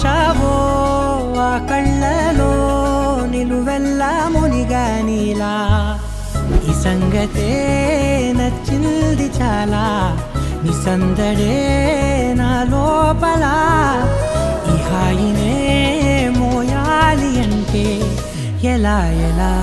చూశావో ఆ కళ్ళలో నిలువెల్లా మునిగానిలా ఈ సంగతే నచ్చింది చాలా నీ సందడే నా లోపల ఈ హాయినే మోయాలి అంటే ఎలా ఎలా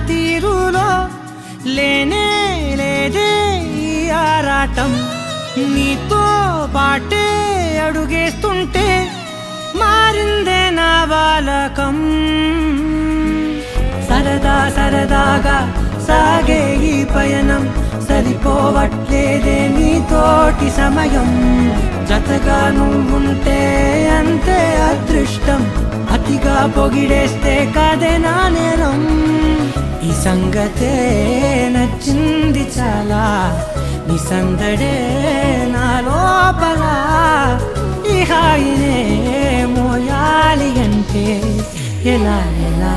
తీరులో లేనే లేదే ఈ ఆరాటం నీతో పాటే అడుగేస్తుంటే మారిందే నా బాలకం సరదా సరదాగా సాగే ఈ పయనం సరిపోవట్లేదే నీతోటి సమయం జతగా నువ్వుంటే అంతే అదృష్టం అతిగా పొగిడేస్తే కాదే నా నేరం ఈ సంగతే నచ్చింది చాలా నీ సందడే నా లోపల ఈ హాయినే మోయాలి అంటే ఎలా ఎలా